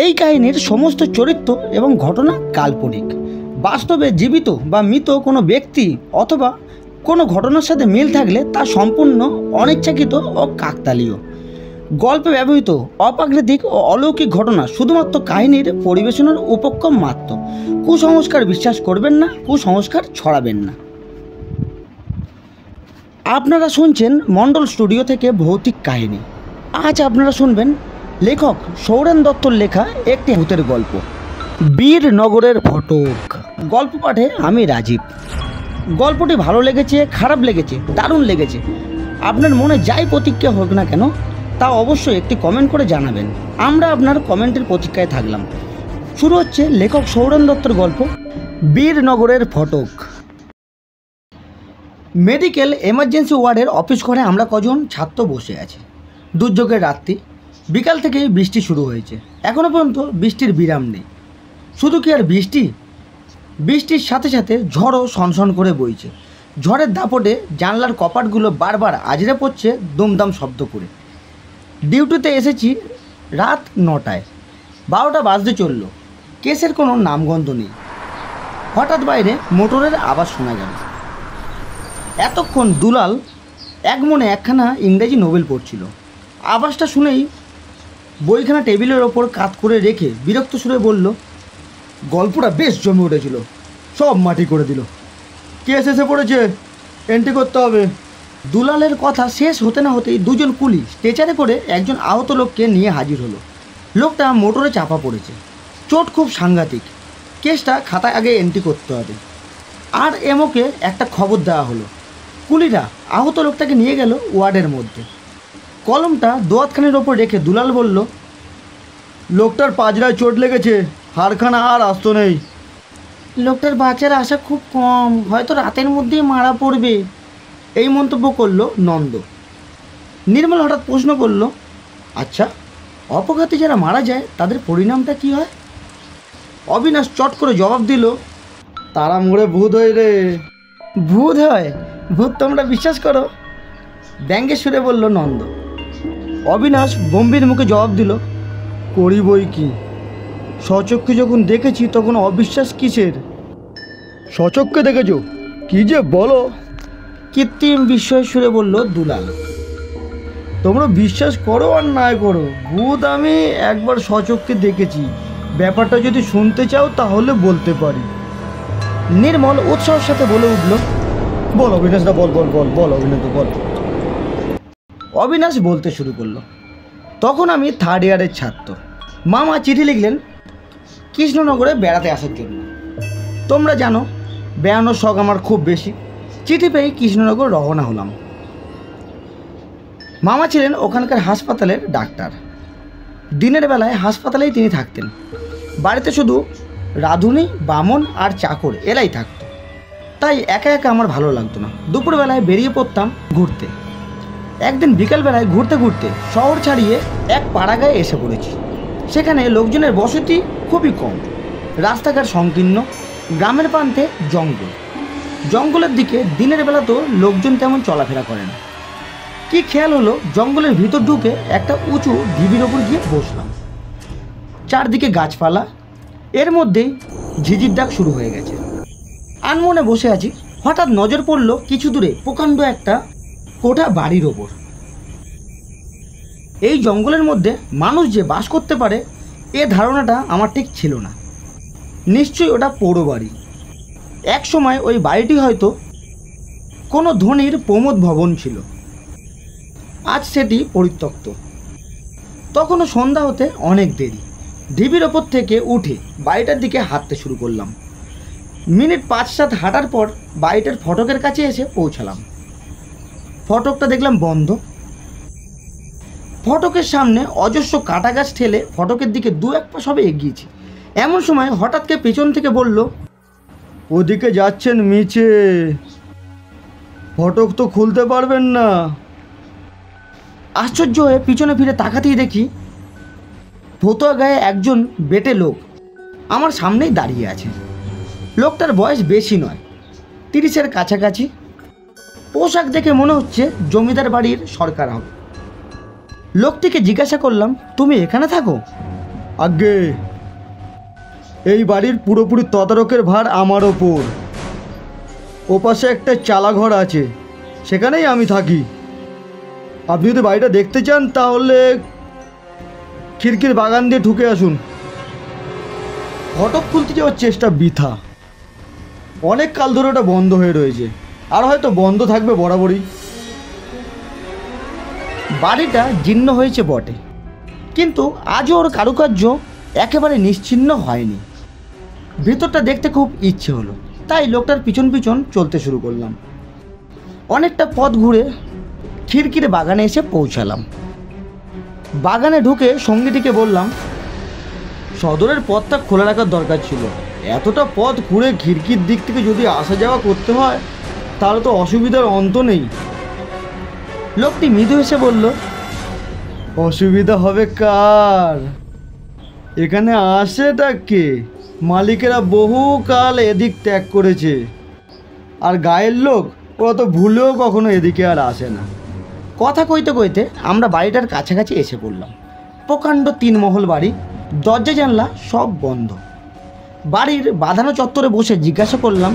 এই কাহিনীর সমস্ত চরিত্র এবং ঘটনা কাল্পনিক। বাস্তবে জীবিত বা মৃত কোনো ব্যক্তি অথবা কোনো ঘটনার সাথে মিল থাকলে তা সম্পূর্ণ অনিচ্ছাকৃত ও কাকতালীয়। গল্পে ব্যবহৃত অপ্রাকৃতিক ও অলৌকিক ঘটনা শুধুমাত্র কাহিনীর পরিবেশনার উপক্রম মাত্র। কুসংস্কার বিশ্বাস করবেন না, কুসংস্কার ছড়াবেন না। আপনারা শুনছেন মণ্ডল স্টুডিও থেকে ভৌতিক কাহিনী। আজ আপনারা শুনবেন লেখক সৌরেন দত্তর লেখা একটি ভূতের গল্প, বীরনগরের ফটক। গল্প পাঠে আমি রাজীব। গল্পটি ভালো লেগেছে, খারাপ লেগেছে, দারুণ লেগেছে, আপনার মনে যাই প্রতিক্রিয়া হোক না কেন তা অবশ্যই একটি কমেন্ট করে জানাবেন। আমরা আপনার কমেন্টের প্রতীক্ষায় থাকলাম। শুরু হচ্ছে লেখক সৌরেন দত্তর গল্প, বীরনগরের ফটক। মেডিকেল এমার্জেন্সি ওয়ার্ডের অফিস ঘরে আমরা কজন ছাত্র বসে আছি। দুর্যোগের রাত্রি, বিকাল থেকে বৃষ্টি শুরু হয়েছে। এখনও পর্যন্ত বৃষ্টির বিরাম নেই। শুধু কি আর বৃষ্টি, বৃষ্টির সাথে সাথে ঝড়ও সনসন করে বইছে। ঝড়ের দাপটে জানলার কপাটগুলো বারবার আজরে পড়ছে দুমদাম শব্দ করে। ডিউটিতে এসেছি রাত 9টায়, 12টা বাজতে চলল। কেসের কোনো নামগন্ধ নেই। হঠাৎ বাইরে মোটরের আওয়াজ শোনা গেল। এতক্ষণ দুলাল এক মনে একখানা ইংরেজি নোবেল পড়ছিল। আওয়াজটা শুনেই বইখানা টেবিলের ওপর কাত করে রেখে বিরক্ত সুরে বলল, গল্পটা বেশ জমে উঠেছিল, সব মাটি করে দিল। কেস এসে পড়েছে, এন্ট্রি করতে হবে। দুলালের কথা শেষ হতে না হতেই দুজন কুলি স্ট্রেচারে করে একজন আহত লোককে নিয়ে হাজির হলো। লোকটা মোটরে চাপা পড়েছে, চোট খুব সাংঘাতিক। কেসটা খাতায় আগে এন্ট্রি করতে হবে। আর এমকে একটা খবর দেওয়া হলো। কুলিরা আহত লোকটাকে নিয়ে গেল ওয়ার্ডের মধ্যে। কলমটা দোয়াতখানের ওপর রেখে দুলাল বলল, লোকটার পাজরায় চোট লেগেছে, হাড়খানা আর আসতো নেই। লোকটার বাঁচার আশা খুব কম, হয়তো রাতের মধ্যেই মারা পড়বে, এই মন্তব্য করল নন্দ। নির্মল হঠাৎ প্রশ্ন করল, আচ্ছা, অপঘাতে যারা মারা যায় তাদের পরিণামটা কি হয়? অবিনাশ চট করে জবাব দিল, তারা মরে ভূত হয় রে। ভূত হয়? ভূত তোমরা বিশ্বাস করো? ব্যঙ্গের সুরে বলল নন্দ। অবিনাশ গম্ভীর মুখে জবাব দিল, করি বই কি, স্বচক্ষে যখন দেখেছি তখন অবিশ্বাস কিসের? স্বচক্ষে দেখেছ? কি যে বলো! কৃত্রিম বিস্ময়ের সুরে বলল দুলাল। তোমরা বিশ্বাস করো আর না করো, ভূত আমি একবার স্বচক্ষে দেখেছি। ব্যাপারটা যদি শুনতে চাও তাহলে বলতে পারি। নির্মল উৎসাহের সাথে বলে উঠল, বল অবিনাশদা, বল বল বল বল অবিনাশ বল। অবিনাশ বলতে শুরু করলো, তখন আমি 3rd ইয়ারের ছাত্র। মামা চিঠি লিখলেন কৃষ্ণনগরে বেড়াতে আসার জন্য। তোমরা জানো বেড়ানোর শখ আমার খুব বেশি। চিঠি পেয়ে কৃষ্ণনগর রওনা হলাম। মামা ছিলেন ওখানকার হাসপাতালের ডাক্তার। দিনের বেলায় হাসপাতালেই তিনি থাকতেন। বাড়িতে শুধু রাঁধুনি, বামন আর চাকর এরাই থাকতো। তাই একা একা আমার ভালো লাগতো না। দুপুরবেলায় বেরিয়ে পড়তাম ঘুরতে। একদিন বিকালবেলায় ঘুরতে ঘুরতে শহর ছাড়িয়ে এক পাড়াগাঁয়ে এসে পড়েছি। সেখানে লোকজনের বসতি খুবই কম, রাস্তাঘাট সংকীর্ণ, গ্রামের প্রান্তে জঙ্গল। জঙ্গলের দিকে দিনের বেলা তো লোকজন তেমন চলাফেরা করে না। কি খেয়াল হলো, জঙ্গলের ভিতর ঢুকে একটা উঁচু ঢিবির ওপর গিয়ে বসলাম। চারদিকে গাছপালা, এর মধ্যেই ঝিঝির ডাক শুরু হয়ে গেছে। আনমনে বসে আছি, হঠাৎ নজর পড়ল কিছু দূরে প্রকাণ্ড একটা কোঠা বাড়ির ওপর। এই জঙ্গলের মধ্যে মানুষ যে বাস করতে পারে এ ধারণাটা আমার ঠিক ছিল না। নিশ্চয়ই ওটা পৌর বাড়ি। এক সময় ওই বাড়িটি হয়তো কোনো ধনীর প্রমোদ ভবন ছিল। আজ সেটি পরিত্যক্ত। তখনও সন্ধ্যা হতে অনেক দেরি। ঢিবির ওপর থেকে উঠে বাড়িটার দিকে হাঁটতে শুরু করলাম। মিনিট 5-7 হাঁটার পর বাড়িটার ফটকের কাছে এসে পৌঁছালাম। ফটকটা দেখলাম বন্ধ। ফটকের সামনে অজস্র কাঁটা গাছ ঠেলে ফটকের দিকে 2-1 পা সবে এগিয়েছি। এমন সময় হঠাৎ কে পেছন থেকে বলল, ওদিকে যাচ্ছেন মিছে, ফটক তো খুলতে পারবেন না। আশ্চর্য হয়ে পিছনে ফিরে তাকাতেই দেখি ফতুয়া গায়ে একজন বেটে লোক আমার সামনেই দাঁড়িয়ে আছে। লোকটার বয়স বেশি নয়, 30-এর কাছাকাছি। পোশাক দেখে মনে হচ্ছে জমিদার বাড়ির সরকার হবে। লোকটিকে জিজ্ঞাসা করলাম, তুমি এখানে থাকো? আগে এই বাড়ির পুরোপুরি তদারকের ভার আমার ওপর। ওপাশে একটা চালাঘর আছে, সেখানেই আমি থাকি। আপনি যদি বাড়িটা দেখতে চান তাহলে খিড়কির বাগান দিয়ে ঢুকে আসুন। ফটক খুলতে যাওয়ার চেষ্টা বৃথা, অনেক কাল ধরে ওটা বন্ধ হয়ে রয়েছে, আর হয়তো বন্ধ থাকবে বরাবরই। বাড়িটা জীর্ণ হয়েছে বটে, কিন্তু আজও ওর কারুকার্য একেবারে নিশ্চিহ্ন হয়নি। ভেতরটা দেখতে খুব ইচ্ছে হলো, তাই লোকটার পিছন পিছন চলতে শুরু করলাম। অনেকটা পথ ঘুরে খিড়কির বাগানে এসে পৌঁছালাম। বাগানে ঢুকে সঙ্গীটিকে বললাম, সদরের পথটা খোলা রাখার দরকার ছিল। এতটা পথ ঘুরে খিড়কির দিক থেকে যদি আসা যাওয়া করতে হয় তাহলে তো অসুবিধার অন্ত নেই। লোকটি মৃদু এসে বলল, অসুবিধা হবে কার? এখানে আসেটা কে? মালিকেরা বহু কাল এদিক ত্যাগ করেছে, আর গায়ের লোক ওরা তো ভুলেও কখনো এদিকে আর আসে না। কথা কইতে কইতে আমরা বাড়িটার কাছাকাছি এসে পড়লাম। প্রকাণ্ড 3 মহল বাড়ি, দরজা জানলা সব বন্ধ। বাড়ির বাঁধানো চত্বরে বসে জিজ্ঞাসা করলাম,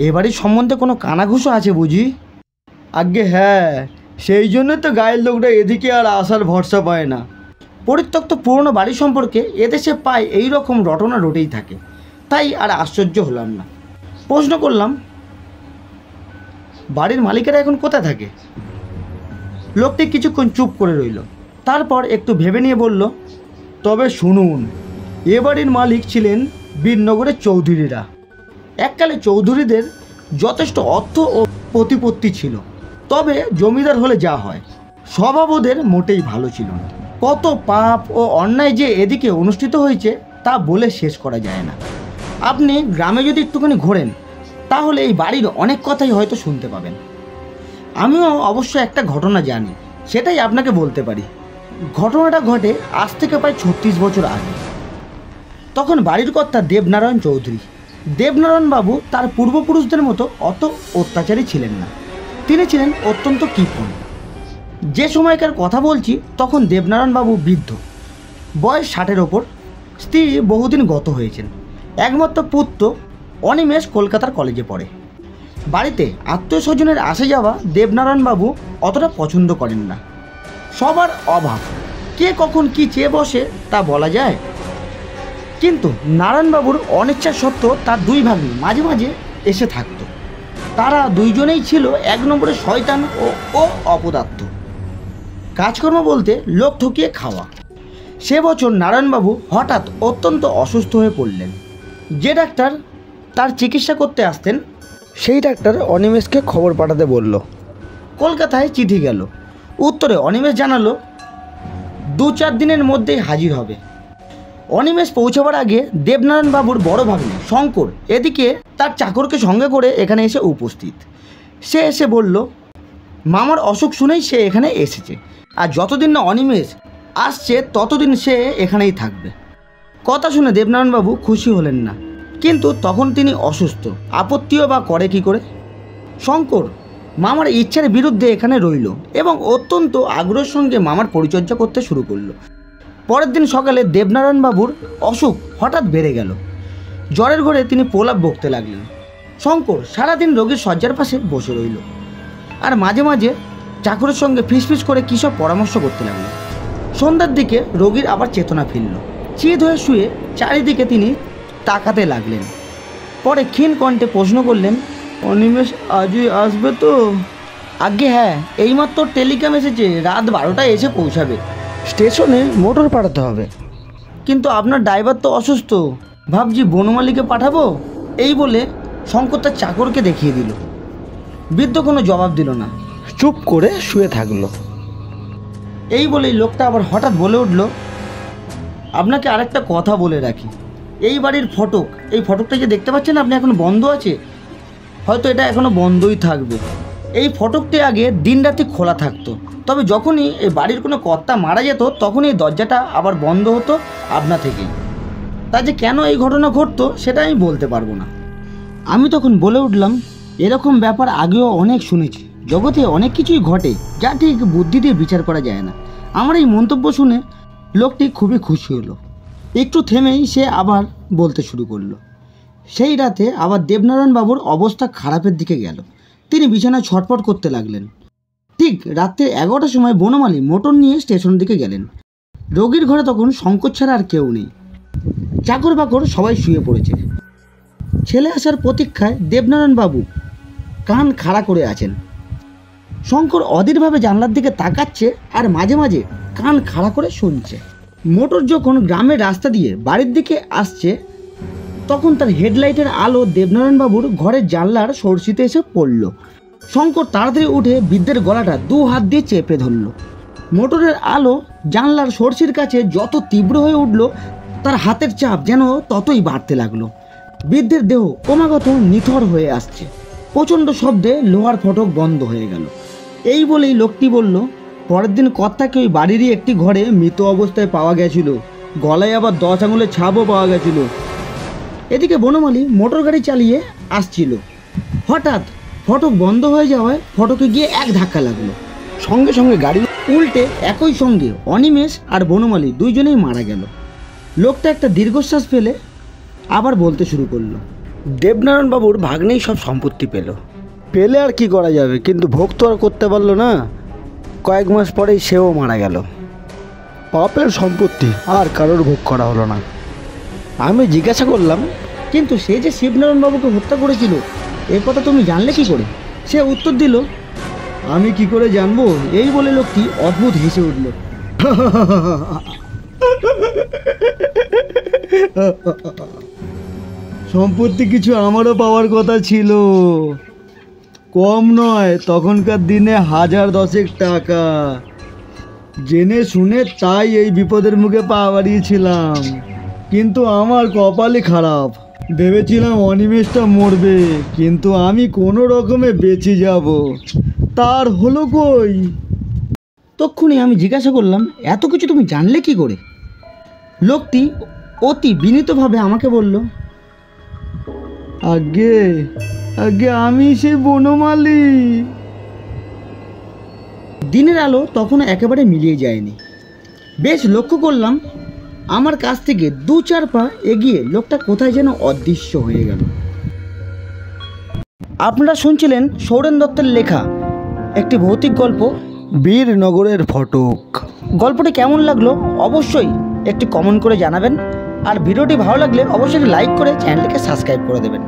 এ বাড়ির সম্বন্ধে কোনো কানাঘুষো আছে বুঝি? আজ্ঞে হ্যাঁ, সেই জন্য তো গায়ের লোকরা এদিকে আর আসার ভরসা পায় না। পরিত্যক্ত পুরনো বাড়ি সম্পর্কে এদেশে পায় এই রকম রটনা রটেই থাকে, তাই আর আশ্চর্য হলাম না। প্রশ্ন করলাম, বাড়ির মালিকেরা এখন কোথায় থাকে? লোকটি কিছুক্ষণ চুপ করে রইল, তারপর একটু ভেবে নিয়ে বলল, তবে শুনুন, এ বাড়ির মালিক ছিলেন বীরনগরের চৌধুরীরা। এককালে চৌধুরীদের যথেষ্ট অর্থ ও প্রতিপত্তি ছিল, তবে জমিদার হলে যা হয়, স্বভাব ওদের মোটেই ভালো ছিল না। কত পাপ ও অন্যায় যে এদিকে অনুষ্ঠিত হয়েছে তা বলে শেষ করা যায় না। আপনি গ্রামে যদি একটুখানি ঘোরেন তাহলে এই বাড়ির অনেক কথাই হয়তো শুনতে পাবেন। আমিও অবশ্য একটা ঘটনা জানি, সেটাই আপনাকে বলতে পারি। ঘটনাটা ঘটে আজ থেকে প্রায় 36 বছর আগে। তখন বাড়ির কর্তা দেবনারায়ণ চৌধুরী। দেবনারায়ণ বাবু তার পূর্বপুরুষদের মতো অত অত্যাচারী ছিলেন না, তিনি ছিলেন অত্যন্ত কৃপণ। যে সময়কার কথা বলছি তখন দেবনারায়ণ বাবু বৃদ্ধ, বয়স 60-এর ওপর। স্ত্রী বহুদিন গত হয়েছেন। একমাত্র পুত্র অনিমেষ কলকাতার কলেজে পড়ে। বাড়িতে আত্মীয় স্বজনের আসে যাওয়া দেবনারায়ণ বাবু অতটা পছন্দ করেন না। সবার অভাব, কে কখন কি চেয়ে বসে তা বলা যায়। কিন্তু নারায়ণবাবুর অনিচ্ছা সত্ত্বেও তার 2 ভাগ্নি মাঝে মাঝে এসে থাকতো। তারা দুইজনেই ছিল 1 নম্বরের শয়তান ও অপদার্থ। কাজকর্ম বলতে লোক ঠকিয়ে খাওয়া। সে বছর নারায়ণবাবু হঠাৎ অত্যন্ত অসুস্থ হয়ে পড়লেন। যে ডাক্তার তার চিকিৎসা করতে আসতেন সেই ডাক্তার অনিমেষকে খবর পাঠাতে বলল। কলকাতায় চিঠি গেল। উত্তরে অনিমেষ জানালো 2-4 দিনের মধ্যেই হাজির হবে। অনিমেষ পৌঁছাবার আগে দেবনারায়ণ বাবুর বড় ভাগ্নে শঙ্কর এদিকে তার চাকরকে সঙ্গে করে এখানে এসে উপস্থিত। সে এসে বলল, মামার অসুখ শুনেই সে এখানে এসেছে, আর যতদিন না অনিমেষ আসছে ততদিন সে এখানেই থাকবে। কথা শুনে দেবনারায়ণবাবু খুশি হলেন না, কিন্তু তখন তিনি অসুস্থ, আপত্তিও বা করে কি করে। শঙ্কর মামার ইচ্ছার বিরুদ্ধে এখানে রইল এবং অত্যন্ত আগ্রহের সঙ্গে মামার পরিচর্যা করতে শুরু করলো। পরের দিন সকালে দেবনারায়ণবাবুর অসুখ হঠাৎ বেড়ে গেল। জ্বরের ঘরে তিনি প্রলাপ বকতে লাগলেন। শঙ্কর সারাদিন রোগীর শয্যার পাশে বসে রইল, আর মাঝে মাঝে চাকরের সঙ্গে ফিসফিস করে কী সব পরামর্শ করতে লাগল। সন্ধ্যার দিকে রোগীর আবার চেতনা ফিরল। চিত হয়ে শুয়ে চারিদিকে তিনি তাকাতে লাগলেন। পরে ক্ষীণ কণ্ঠে প্রশ্ন করলেন, অনিমেষ আজই আসবে তো? আজ্ঞে হ্যাঁ, এইমাত্র টেলিগ্রাম এসেছে, রাত 12টায় এসে পৌঁছাবে। স্টেশনে মোটর পাঠাতে হবে। কিন্তু আপনার ড্রাইভার তো অসুস্থ, ভাবছি বনমালীকে পাঠাবো। এই বলে শঙ্কর তার চাকরকে দেখিয়ে দিল। বৃদ্ধ কোনো জবাব দিল না, চুপ করে শুয়ে থাকলো। এই বলেই লোকটা আবার হঠাৎ বলে উঠল, আপনাকে আরেকটা কথা বলে রাখি, এই বাড়ির ফটক, এই ফটকটা যে দেখতে পাচ্ছেন আপনি, এখন বন্ধ আছে। হয়তো এটা এখনও বন্ধই থাকবে। এই ফটকটি আগে দিনরাতি খোলা থাকতো, তবে যখনই এই বাড়ির কোনো কর্তা মারা যেত তখনই এই দরজাটা আবার বন্ধ হতো আপনা থেকেই। তা যে কেন এই ঘটনা ঘটতো সেটা আমি বলতে পারবো না। আমি তখন বলে উঠলাম, এরকম ব্যাপার আগেও অনেক শুনেছি, জগতে অনেক কিছুই ঘটে যা ঠিক বুদ্ধি দিয়ে বিচার করা যায় না। আমার এই মন্তব্য শুনে লোকটি খুবই খুশি হলো। একটু থেমেই সে আবার বলতে শুরু করলো। সেই রাতে আবার দেবনারায়ণ বাবুর অবস্থা খারাপের দিকে গেল। তিনি বিছানায় ছটফট করতে লাগলেন। ঠিক রাত্রে 11টার সময় বনমালী মোটর নিয়ে স্টেশনের দিকে গেলেন। রোগীর ঘরে তখন শঙ্কর ছাড়া আর কেউ নেই। চাকর বাকর সবাই শুয়ে পড়েছে। ছেলে আসার প্রতীক্ষায় দেবনারায়ণ বাবু কান খাড়া করে আছেন। শঙ্কর অধীরভাবে জানলার দিকে তাকাচ্ছে আর মাঝে মাঝে কান খাড়া করে শুনছে। মোটর যখন গ্রামের রাস্তা দিয়ে বাড়ির দিকে আসছে তখন তার হেডলাইটের আলো দেবনারায়ণবাবুর ঘরের জানলার সরষিতে এসে পড়ল। শঙ্কর তাড়াতাড়ি উঠে বৃদ্ধের গলাটা 2 হাত দিয়ে চেপে ধরল। মোটরের আলো জানলার সরষির কাছে যত তীব্র হয়ে উঠল তার হাতের চাপ যেন ততই বাড়তে লাগলো। বৃদ্ধের দেহ ক্রমাগত নিথর হয়ে আসছে। প্রচণ্ড শব্দে লোহার ফটক বন্ধ হয়ে গেল। এই বলেই লোকটি বলল, পরের দিন কর্তাকে ওই বাড়িরই একটি ঘরে মৃত অবস্থায় পাওয়া গেছিল। গলায় আবার 10 আঙুলের ছাপও পাওয়া গেছিল। এদিকে বনমালী মোটর গাড়ি চালিয়ে আসছিল। হঠাৎ ফটক বন্ধ হয়ে যাওয়ায় ফটকে গিয়ে এক ধাক্কা লাগলো। সঙ্গে সঙ্গে গাড়ি উল্টে একই সঙ্গে অনিমেষ আর বনমালী দুইজনেই মারা গেল। লোকটা একটা দীর্ঘশ্বাস ফেলে আবার বলতে শুরু করলো, দেবনারায়ণবাবুর ভাগ্নেই সব সম্পত্তি পেলে আর কি করা যাবে, কিন্তু ভোগ তো আর করতে পারলো না। কয়েক মাস পরেই সেও মারা গেল। পাপের সম্পত্তি আর কারোর ভোগ করা হলো না। আমি জিজ্ঞাসা করলাম, কিন্তু সে যে শিবনারায়ণবাবুকে হত্যা করেছিল এ কথা তুমি জানলে কি করে? সে উত্তর দিল, আমি কি করে জানবো? এই বলে লোকটি অদ্ভুত হেসে উঠল। সম্পত্তি কিছু আমারও পাওয়ার কথা ছিল, কম নয়, তখনকার দিনে 1000 টাকা। জেনে শুনে তাই এই বিপদের মুখে পা বাড়িয়েছিলাম, কিন্তু আমার কপালই খারাপ। ভেবেছিলাম অনিমেষটা মরবে, কিন্তু আমি কোনো রকমে বেঁচে যাব, তার হলো কই। তক্ষুনি আমি জিজ্ঞাসা করলাম, এত কিছু তুমি জানলে কি করে? লোকটি অতি বিনীতভাবে আমাকে বলল, আগে আমি সেই বনমালী। দিনের আলো তখন একেবারে মিলিয়ে যায়নি। বেশ লক্ষ্য করলাম আমার কাছ থেকে 2-4 পা এগিয়ে লোকটা কোথায় যেন অদৃশ্য হয়ে গেল। আপনারা শুনছিলেন সৌরেন দত্তের লেখা একটি ভৌতিক গল্প, বীরনগরের ফটক। গল্পটি কেমন লাগলো অবশ্যই একটি কমেন্ট করে জানাবেন। আর ভিডিওটি ভালো লাগলে অবশ্যই লাইক করে চ্যানেলটিকে সাবস্ক্রাইব করে দেবেন।